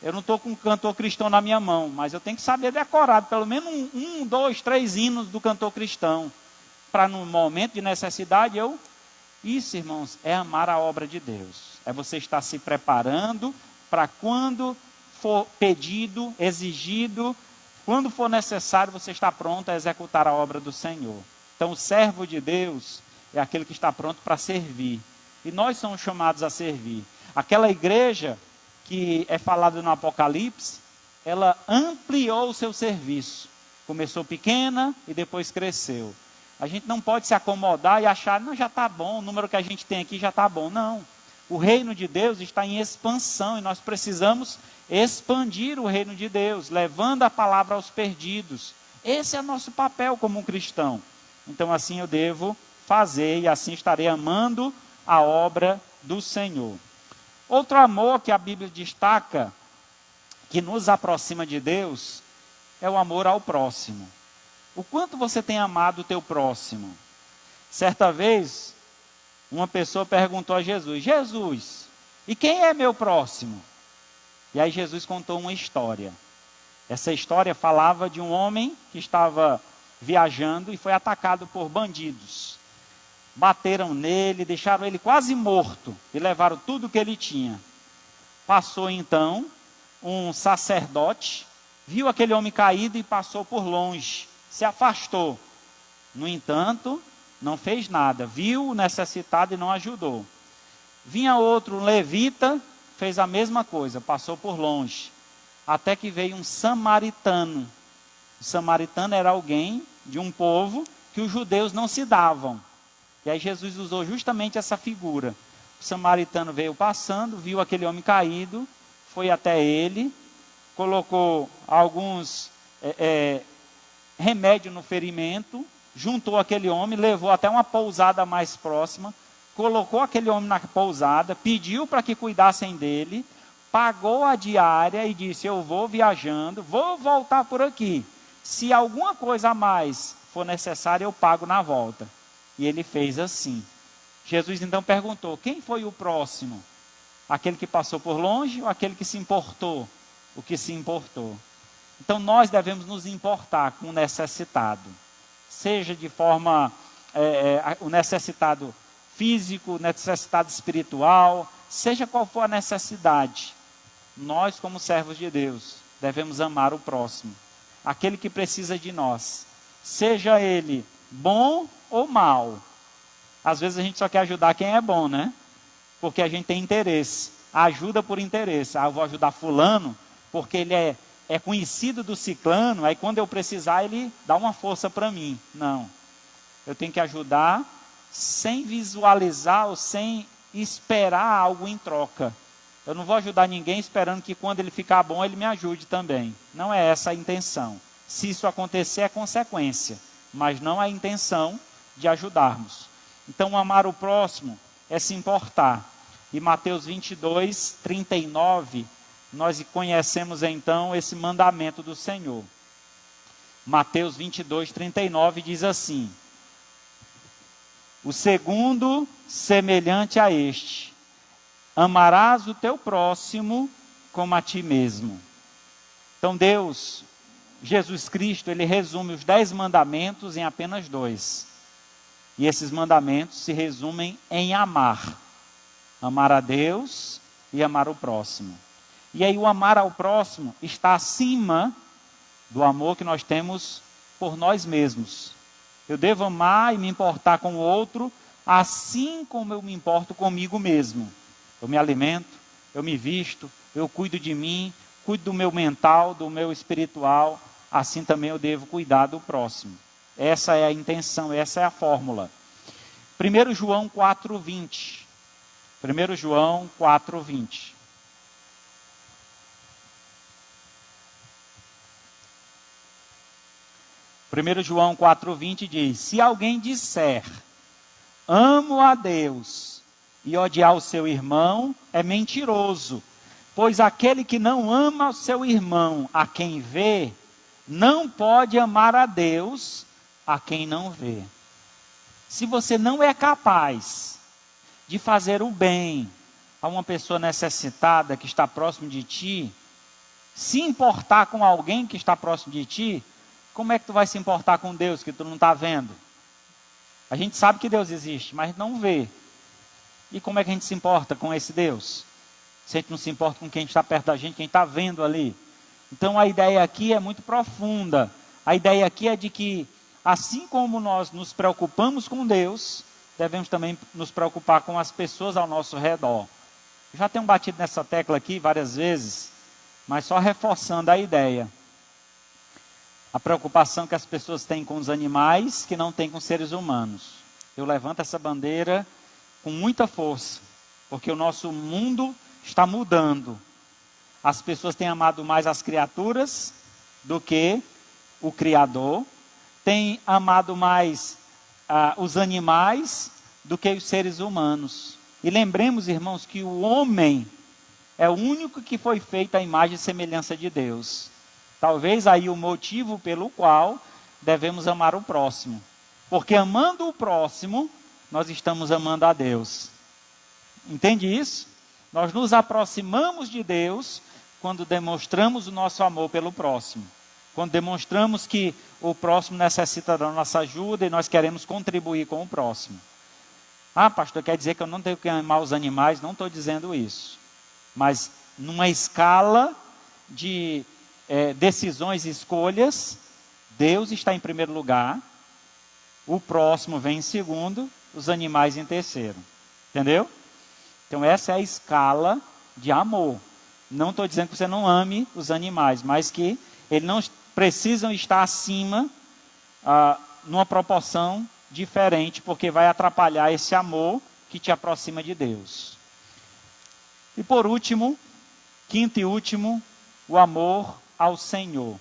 Eu não estou com um cantor cristão na minha mão, mas eu tenho que saber decorar pelo menos um, dois, três hinos do cantor cristão, para no momento de necessidade eu... Isso, irmãos, é amar a obra de Deus. É você estar se preparando para quando for pedido, exigido, quando for necessário, você está pronto a executar a obra do Senhor. Então, o servo de Deus é aquele que está pronto para servir. E nós somos chamados a servir. Aquela igreja que é falada no Apocalipse, ela ampliou o seu serviço. Começou pequena e depois cresceu. A gente não pode se acomodar e achar, não, já está bom, o número que a gente tem aqui já está bom. Não. O reino de Deus está em expansão e nós precisamos expandir o reino de Deus, levando a palavra aos perdidos. Esse é nosso papel como um cristão. Então assim eu devo fazer e assim estarei amando a obra do Senhor. Outro amor que a Bíblia destaca, que nos aproxima de Deus, é o amor ao próximo. O quanto você tem amado o teu próximo? Certa vez, uma pessoa perguntou a Jesus, Jesus, e quem é meu próximo? E aí Jesus contou uma história. Essa história falava de um homem que estava viajando e foi atacado por bandidos. Bateram nele, deixaram ele quase morto e levaram tudo que ele tinha. Passou então um sacerdote, viu aquele homem caído e passou por longe, se afastou. No entanto, não fez nada, viu o necessitado e não ajudou. Vinha outro, um levita, fez a mesma coisa, passou por longe. Até que veio um samaritano. O samaritano era alguém de um povo que os judeus não se davam. E aí Jesus usou justamente essa figura. O samaritano veio passando, viu aquele homem caído, foi até ele, colocou alguns remédios no ferimento, juntou aquele homem, levou até uma pousada mais próxima, colocou aquele homem na pousada, pediu para que cuidassem dele, pagou a diária e disse, eu vou viajando, vou voltar por aqui. Se alguma coisa a mais for necessária, eu pago na volta. E ele fez assim. Jesus então perguntou, quem foi o próximo? Aquele que passou por longe ou aquele que se importou? O que se importou. Então nós devemos nos importar com o necessitado. Seja de forma, o necessitado físico, necessitado espiritual, seja qual for a necessidade. Nós como servos de Deus, devemos amar o próximo. Aquele que precisa de nós. Seja ele bom ou mal. Às vezes a gente só quer ajudar quem é bom, né? Porque a gente tem interesse. Ajuda por interesse. Eu vou ajudar fulano, porque ele é conhecido do ciclano, aí quando eu precisar ele dá uma força para mim. Não. Eu tenho que ajudar sem visualizar ou sem esperar algo em troca. Eu não vou ajudar ninguém esperando que quando ele ficar bom ele me ajude também. Não é essa a intenção. Se isso acontecer é consequência, mas não é a intenção de ajudarmos. Então amar o próximo é se importar. E Mateus 22, 39, nós conhecemos então esse mandamento do Senhor. Mateus 22, 39 diz assim, o segundo, semelhante a este, amarás o teu próximo como a ti mesmo. Então Deus, Jesus Cristo, ele resume os 10 mandamentos em apenas 2. E esses mandamentos se resumem em amar. Amar a Deus e amar o próximo. E aí o amar ao próximo está acima do amor que nós temos por nós mesmos. Eu devo amar e me importar com o outro, assim como eu me importo comigo mesmo. Eu me alimento, eu me visto, eu cuido de mim, cuido do meu mental, do meu espiritual, assim também eu devo cuidar do próximo. Essa é a intenção, essa é a fórmula. 1 João 4:20. 1 João 4:20. João 4:20 diz, se alguém disser, amo a Deus, e odiar o seu irmão, é mentiroso. Pois aquele que não ama o seu irmão, a quem vê, não pode amar a Deus, a quem não vê. Se você não é capaz de fazer o bem a uma pessoa necessitada que está próximo de ti, se importar com alguém que está próximo de ti, como é que tu vai se importar com Deus que tu não está vendo? A gente sabe que Deus existe, mas não vê. E como é que a gente se importa com esse Deus? Se a gente não se importa com quem está perto da gente, quem está vendo ali. Então a ideia aqui é muito profunda. A ideia aqui é de que, assim como nós nos preocupamos com Deus, devemos também nos preocupar com as pessoas ao nosso redor. Eu já tenho batido nessa tecla aqui várias vezes, mas só reforçando a ideia. A preocupação que as pessoas têm com os animais, que não têm com os seres humanos. Eu levanto essa bandeira com muita força, porque o nosso mundo está mudando. As pessoas têm amado mais as criaturas do que o Criador, têm amado mais os animais do que os seres humanos. E lembremos, irmãos, que o homem é o único que foi feito à imagem e semelhança de Deus. Talvez aí o motivo pelo qual devemos amar o próximo. Porque amando o próximo, nós estamos amando a Deus. Entende isso? Nós nos aproximamos de Deus quando demonstramos o nosso amor pelo próximo. Quando demonstramos que o próximo necessita da nossa ajuda e nós queremos contribuir com o próximo. Ah, pastor, quer dizer que eu não tenho que amar os animais? Não estou dizendo isso. Mas numa escala de decisões e escolhas, Deus está em primeiro lugar, o próximo vem em segundo, os animais em terceiro. Entendeu? Então essa é a escala de amor. Não estou dizendo que você não ame os animais, mas que eles não precisam estar acima, numa proporção diferente, porque vai atrapalhar esse amor que te aproxima de Deus. E por último, quinto e último, o amor ao Senhor.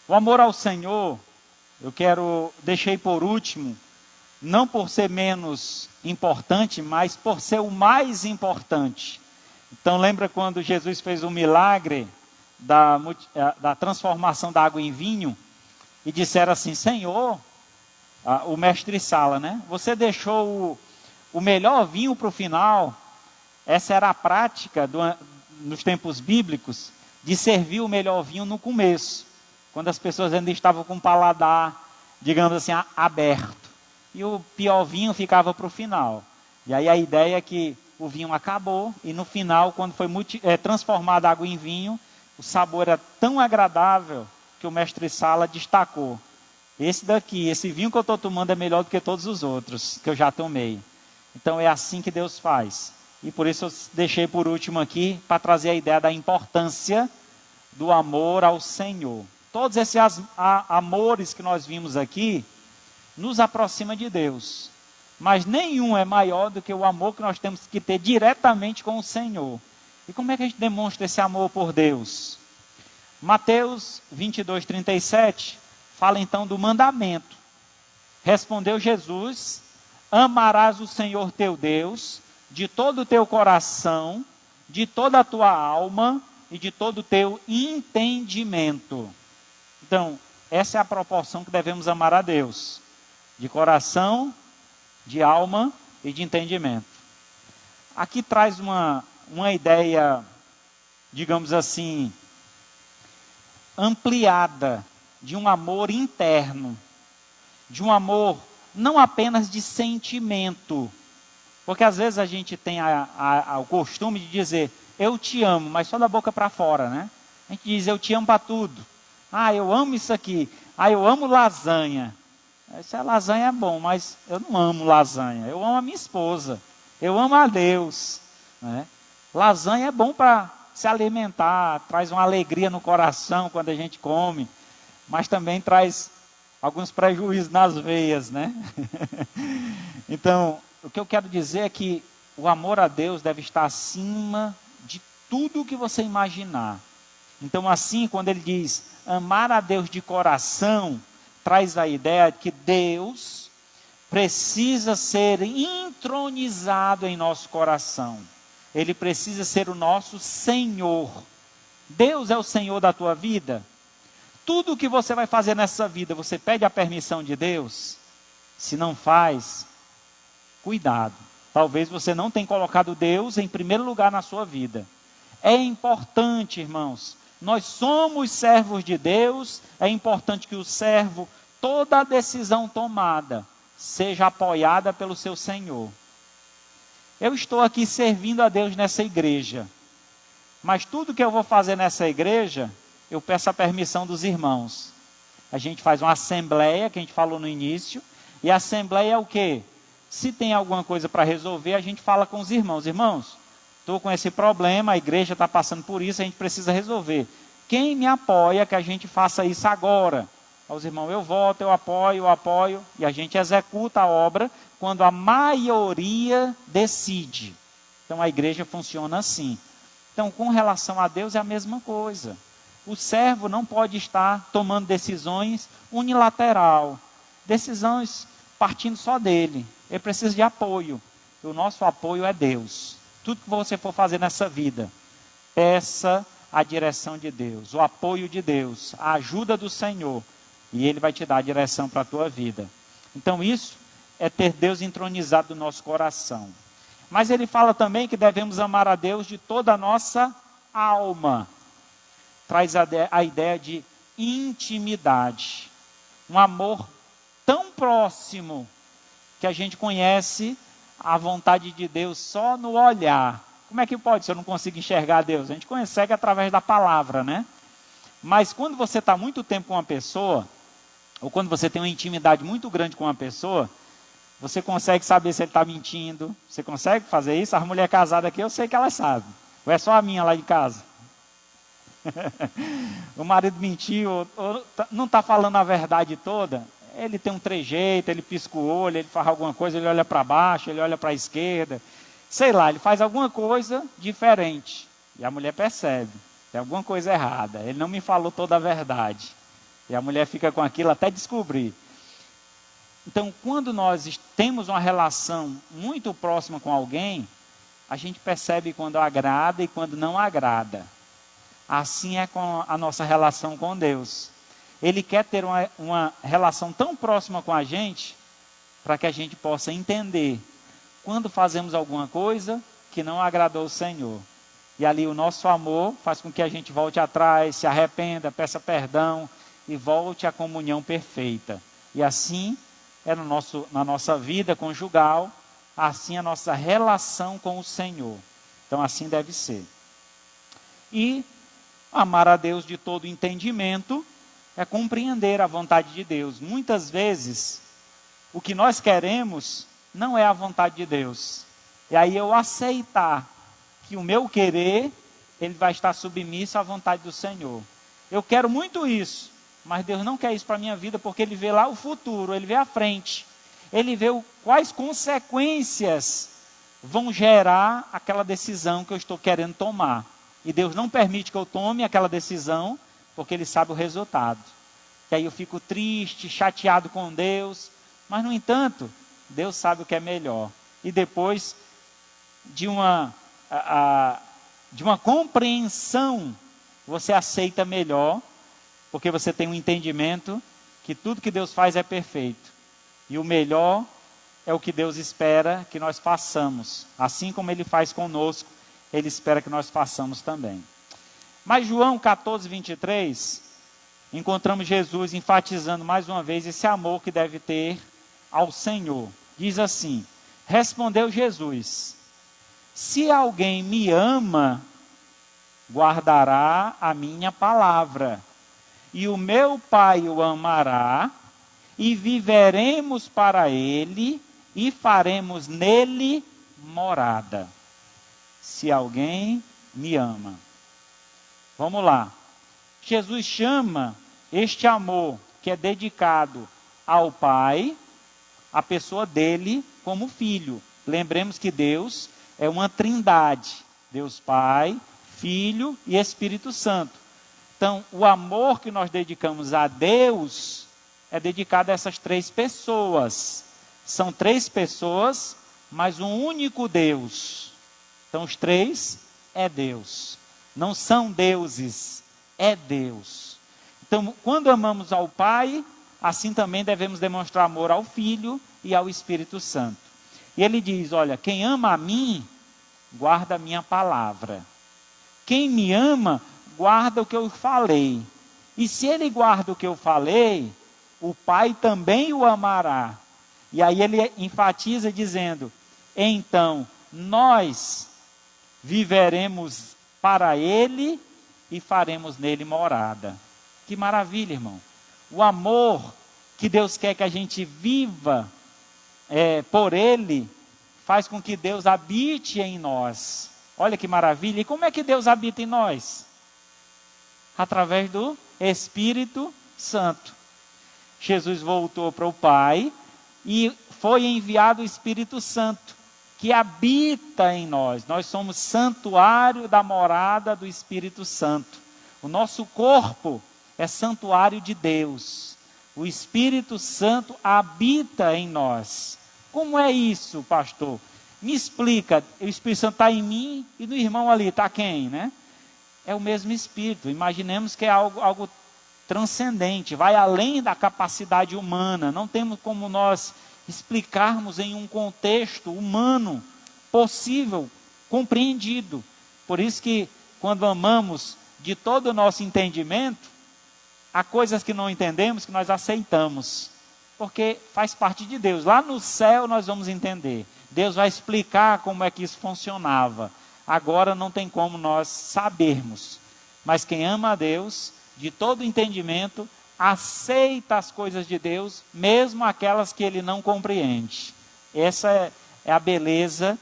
O amor ao Senhor, deixei por último, não por ser menos importante, mas por ser o mais importante. Então lembra quando Jesus fez o milagre da transformação da água em vinho, e disseram assim: Senhor, o mestre Sala, né? Você deixou o melhor vinho para o final. Essa era a prática nos tempos bíblicos, de servir o melhor vinho no começo, quando as pessoas ainda estavam com o paladar, digamos assim, aberto. E o pior vinho ficava para o final. E aí a ideia é que o vinho acabou, e no final, quando foi transformada a água em vinho, o sabor era tão agradável que o mestre Sala destacou: esse vinho que eu estou tomando é melhor do que todos os outros que eu já tomei. Então é assim que Deus faz. E por isso eu deixei por último aqui, para trazer a ideia da importância do amor ao Senhor. Todos esses amores que nós vimos aqui, nos aproxima de Deus. Mas nenhum é maior do que o amor que nós temos que ter diretamente com o Senhor. E como é que a gente demonstra esse amor por Deus? Mateus 22, 37, fala então do mandamento. Respondeu Jesus: amarás o Senhor teu Deus de todo o teu coração, de toda a tua alma e de todo o teu entendimento. Então, essa é a proporção que devemos amar a Deus: de coração, de alma e de entendimento. Aqui traz uma ideia, digamos assim, ampliada, de um amor interno, de um amor não apenas de sentimento, porque às vezes a gente tem o costume de dizer eu te amo, mas só da boca para fora, né? A gente diz eu te amo para tudo. Ah, eu amo isso aqui. Ah, eu amo lasanha. Essa lasanha é bom, mas eu não amo lasanha. Eu amo a minha esposa. Eu amo a Deus, né? Lasanha é bom para se alimentar, traz uma alegria no coração quando a gente come, mas também traz alguns prejuízos nas veias, né? Então, o que eu quero dizer é que o amor a Deus deve estar acima de tudo o que você imaginar. Então, assim, quando ele diz amar a Deus de coração, traz a ideia de que Deus precisa ser entronizado em nosso coração. Ele precisa ser o nosso Senhor. Deus é o Senhor da tua vida. Tudo o que você vai fazer nessa vida, você pede a permissão de Deus? Se não faz, cuidado. Talvez você não tenha colocado Deus em primeiro lugar na sua vida. É importante, irmãos, nós somos servos de Deus, é importante que o servo, toda a decisão tomada, seja apoiada pelo seu Senhor. Eu estou aqui servindo a Deus nessa igreja, mas tudo que eu vou fazer nessa igreja, eu peço a permissão dos irmãos. A gente faz uma assembleia, que a gente falou no início, e a assembleia é o quê? Se tem alguma coisa para resolver, a gente fala com os irmãos. Irmãos, estou com esse problema, a igreja está passando por isso, a gente precisa resolver. Quem me apoia que a gente faça isso agora? Os irmãos, eu voto, eu apoio, e a gente executa a obra quando a maioria decide. Então a igreja funciona assim. Então, com relação a Deus é a mesma coisa. O servo não pode estar tomando decisões unilateral, decisões partindo só dele. Ele precisa de apoio. E o nosso apoio é Deus. Tudo que você for fazer nessa vida, peça a direção de Deus, o apoio de Deus, a ajuda do Senhor. E Ele vai te dar a direção para a tua vida. Então isso é ter Deus entronizado no nosso coração. Mas Ele fala também que devemos amar a Deus de toda a nossa alma. Traz a ideia de intimidade. Um amor tão próximo que a gente conhece a vontade de Deus só no olhar. Como é que pode se eu não consigo enxergar Deus? A gente consegue através da palavra, né? Mas quando você está muito tempo com uma pessoa, ou quando você tem uma intimidade muito grande com uma pessoa, você consegue saber se ele está mentindo. Você consegue fazer isso? As mulheres casadas aqui, eu sei que elas sabem. Ou é só a minha lá de casa? O marido mentiu, ou não está falando a verdade toda. Ele tem um trejeito, ele pisca o olho, ele faz alguma coisa, ele olha para baixo, ele olha para a esquerda. Sei lá, ele faz alguma coisa diferente. E a mulher percebe, tem alguma coisa errada. Ele não me falou toda a verdade. E a mulher fica com aquilo até descobrir. Então, quando nós temos uma relação muito próxima com alguém, a gente percebe quando agrada e quando não agrada. Assim é com a nossa relação com Deus. Ele quer ter uma relação tão próxima com a gente, para que a gente possa entender quando fazemos alguma coisa que não agradou o Senhor. E ali o nosso amor faz com que a gente volte atrás, se arrependa, peça perdão e volte à comunhão perfeita. E assim é na nossa vida conjugal, assim a nossa relação com o Senhor. Então assim deve ser. E amar a Deus de todo entendimento é compreender a vontade de Deus. Muitas vezes, o que nós queremos não é a vontade de Deus. E aí eu aceitar que o meu querer, ele vai estar submisso à vontade do Senhor. Eu quero muito isso, mas Deus não quer isso para a minha vida, porque Ele vê lá o futuro, Ele vê a frente. Ele vê quais consequências vão gerar aquela decisão que eu estou querendo tomar. E Deus não permite que eu tome aquela decisão, porque Ele sabe o resultado. E aí eu fico triste, chateado com Deus, mas no entanto, Deus sabe o que é melhor. E depois de uma compreensão, você aceita melhor, porque você tem um entendimento que tudo que Deus faz é perfeito. E o melhor é o que Deus espera que nós façamos. Assim como Ele faz conosco, Ele espera que nós façamos também. Mas João 14, 23, encontramos Jesus enfatizando mais uma vez esse amor que deve ter ao Senhor. Diz assim: respondeu Jesus: se alguém me ama, guardará a minha palavra, e o meu Pai o amará, e viveremos para ele, e faremos nele morada. Se alguém me ama. Vamos lá. Jesus chama este amor que é dedicado ao Pai, a pessoa dele como filho. Lembremos que Deus é uma trindade. Deus Pai, Filho e Espírito Santo. Então, o amor que nós dedicamos a Deus é dedicado a essas três pessoas. São três pessoas, mas um único Deus. Então, os três é Deus. Não são deuses, é Deus. Então, quando amamos ao Pai, assim também devemos demonstrar amor ao Filho e ao Espírito Santo. E ele diz, olha, quem ama a mim, guarda a minha palavra. Quem me ama, guarda o que eu falei. E se ele guarda o que eu falei, o Pai também o amará. E aí ele enfatiza dizendo, então nós viveremos para ele e faremos nele morada. Que maravilha, irmão. O amor que Deus quer que a gente viva por ele, faz com que Deus habite em nós. Olha que maravilha. E como é que Deus habita em nós? Através do Espírito Santo. Jesus voltou para o Pai e foi enviado o Espírito Santo, que habita em nós. Nós somos santuário da morada do Espírito Santo. O nosso corpo é santuário de Deus. O Espírito Santo habita em nós. Como é isso, pastor? Me explica. O Espírito Santo está em mim e no irmão ali está quem, né? É o mesmo Espírito. Imaginemos que é algo transcendente, vai além da capacidade humana. Não temos como nós explicarmos em um contexto humano possível, compreendido. Por isso que quando amamos de todo o nosso entendimento, há coisas que não entendemos que nós aceitamos, porque faz parte de Deus. Lá no céu nós vamos entender. Deus vai explicar como é que isso funcionava. Agora não tem como nós sabermos. Mas quem ama a Deus, de todo entendimento, aceita as coisas de Deus, mesmo aquelas que ele não compreende. Essa é a beleza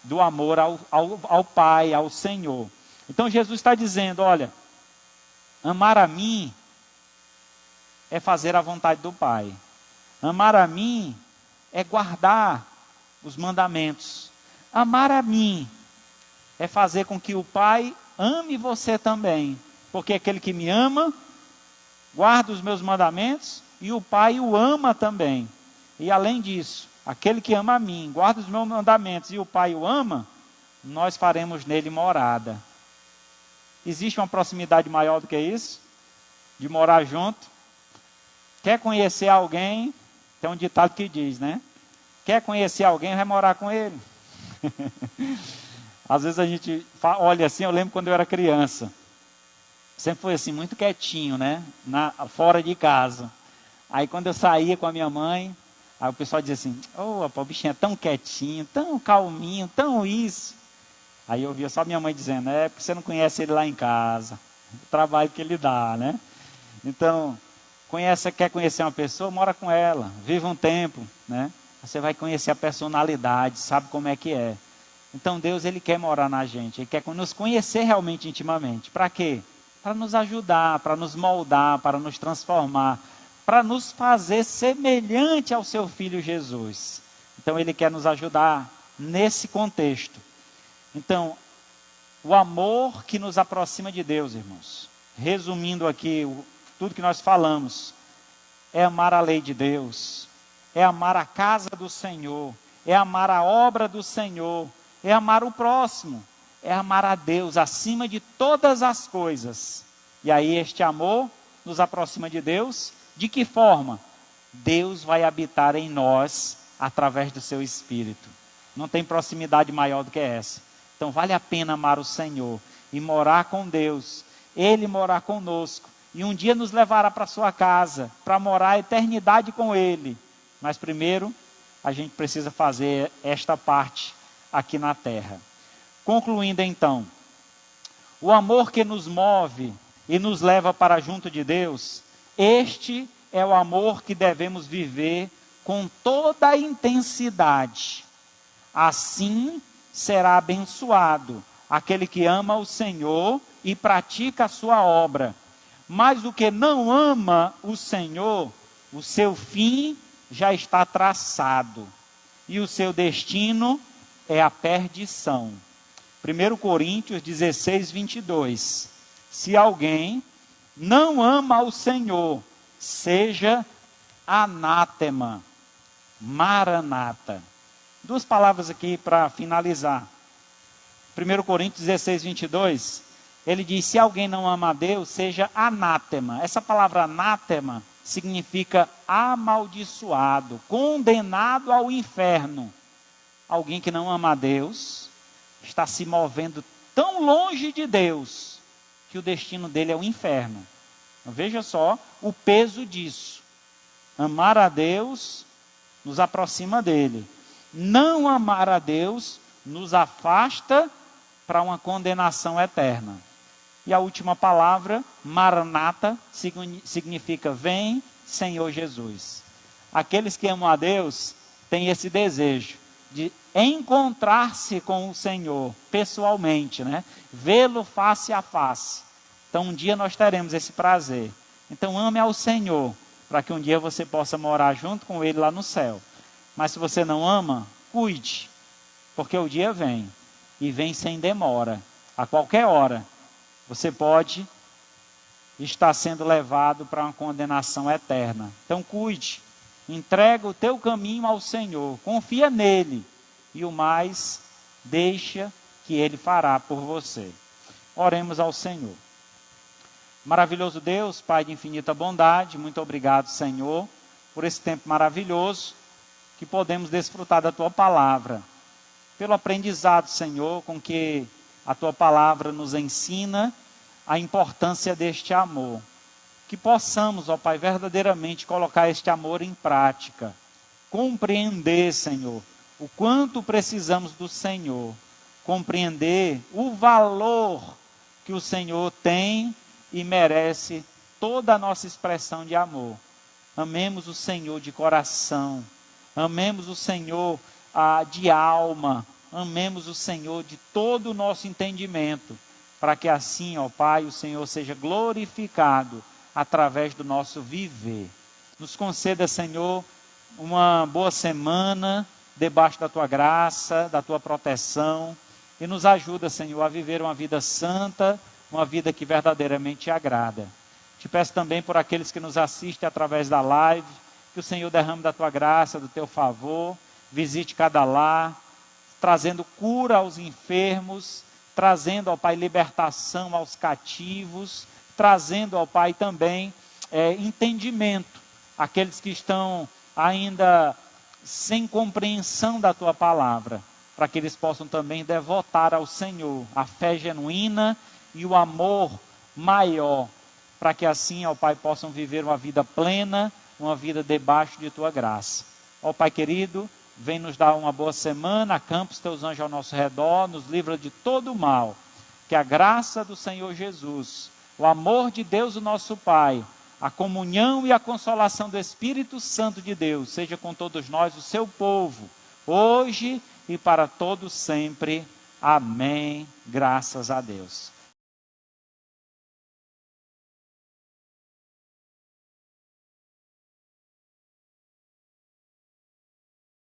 do amor ao Pai, ao Senhor. Então Jesus está dizendo, olha, amar a mim é fazer a vontade do Pai. Amar a mim é guardar os mandamentos. Amar a mim é fazer com que o Pai ame você também. Porque aquele que me ama, guarda os meus mandamentos e o Pai o ama também. E além disso, aquele que ama a mim, guarda os meus mandamentos e o Pai o ama, nós faremos nele morada. Existe uma proximidade maior do que isso? De morar junto? Quer conhecer alguém? Tem um ditado que diz, né? Quer conhecer alguém, vai morar com ele. Às vezes a gente olha assim, eu lembro quando eu era criança. Sempre foi assim, muito quietinho, né? Fora de casa. Aí quando eu saía com a minha mãe, aí o pessoal dizia assim, o bichinho é tão quietinho, tão calminho, tão isso. Aí eu via só minha mãe dizendo, porque você não conhece ele lá em casa. O trabalho que ele dá, né? Então, quer conhecer uma pessoa, mora com ela, vive um tempo, né? Você vai conhecer a personalidade, sabe como é que é. Então Deus, ele quer morar na gente, ele quer nos conhecer realmente intimamente. Para quê? Para nos ajudar, para nos moldar, para nos transformar, para nos fazer semelhante ao seu Filho Jesus. Então ele quer nos ajudar nesse contexto. Então, o amor que nos aproxima de Deus, irmãos, resumindo aqui tudo que nós falamos, é amar a lei de Deus, é amar a casa do Senhor, é amar a obra do Senhor, é amar o próximo, é amar a Deus acima de todas as coisas. E aí este amor nos aproxima de Deus. De que forma? Deus vai habitar em nós através do seu Espírito. Não tem proximidade maior do que essa. Então vale a pena amar o Senhor e morar com Deus. Ele morar conosco. E um dia nos levará para a sua casa, para morar a eternidade com Ele. Mas primeiro, a gente precisa fazer esta parte aqui na terra. Concluindo então, o amor que nos move e nos leva para junto de Deus, este é o amor que devemos viver com toda a intensidade. Assim será abençoado aquele que ama o Senhor e pratica a sua obra. Mas o que não ama o Senhor, o seu fim já está traçado, e o seu destino é a perdição. 1 Coríntios 16, 22. Se alguém não ama o Senhor, seja anátema, maranata. Duas palavras aqui para finalizar. 1 Coríntios 16, 22, ele diz, se alguém não ama a Deus, seja anátema. Essa palavra anátema significa amaldiçoado, condenado ao inferno. Alguém que não ama a Deus está se movendo tão longe de Deus que o destino dele é o inferno. Então, veja só o peso disso. Amar a Deus nos aproxima dele. Não amar a Deus nos afasta para uma condenação eterna. E a última palavra, Maranata, significa vem, Senhor Jesus. Aqueles que amam a Deus têm esse desejo de encontrar-se com o Senhor pessoalmente, né? Vê-lo face a face. Então um dia nós teremos esse prazer. Então ame ao Senhor, para que um dia você possa morar junto com Ele lá no céu. Mas se você não ama, cuide, porque o dia vem, e vem sem demora. A qualquer hora, você pode estar sendo levado para uma condenação eterna. Então cuide, entrega o teu caminho ao Senhor, confia nele, e o mais, deixa que Ele fará por você. Oremos ao Senhor. Maravilhoso Deus, Pai de infinita bondade, muito obrigado, Senhor, por esse tempo maravilhoso, que podemos desfrutar da Tua Palavra. Pelo aprendizado, Senhor, com que a Tua Palavra nos ensina a importância deste amor. Que possamos, ó Pai, verdadeiramente colocar este amor em prática. Compreender, Senhor, o quanto precisamos do Senhor. Compreender o valor que o Senhor tem e merece toda a nossa expressão de amor. Amemos o Senhor de coração. Amemos o Senhor de alma. Amemos o Senhor de todo o nosso entendimento. Para que assim, ó Pai, o Senhor seja glorificado através do nosso viver. Nos conceda, Senhor, uma boa semana debaixo da Tua graça, da Tua proteção. E nos ajuda, Senhor, a viver uma vida santa, uma vida que verdadeiramente te agrada. Te peço também por aqueles que nos assistem através da live, que o Senhor derrame da Tua graça, do Teu favor, visite cada lar, trazendo cura aos enfermos, trazendo, ó Pai, libertação aos cativos, trazendo, ó Pai, também entendimento, aqueles que estão ainda sem compreensão da Tua palavra, para que eles possam também devotar ao Senhor a fé genuína e o amor maior, para que assim, ó Pai, possam viver uma vida plena, uma vida debaixo de Tua graça. Ó Pai querido, vem nos dar uma boa semana, acampa os Teus anjos ao nosso redor, nos livra de todo o mal. Que a graça do Senhor Jesus, o amor de Deus, o nosso Pai, a comunhão e a consolação do Espírito Santo de Deus, seja com todos nós, o seu povo, hoje e para todos sempre. Amém. Graças a Deus.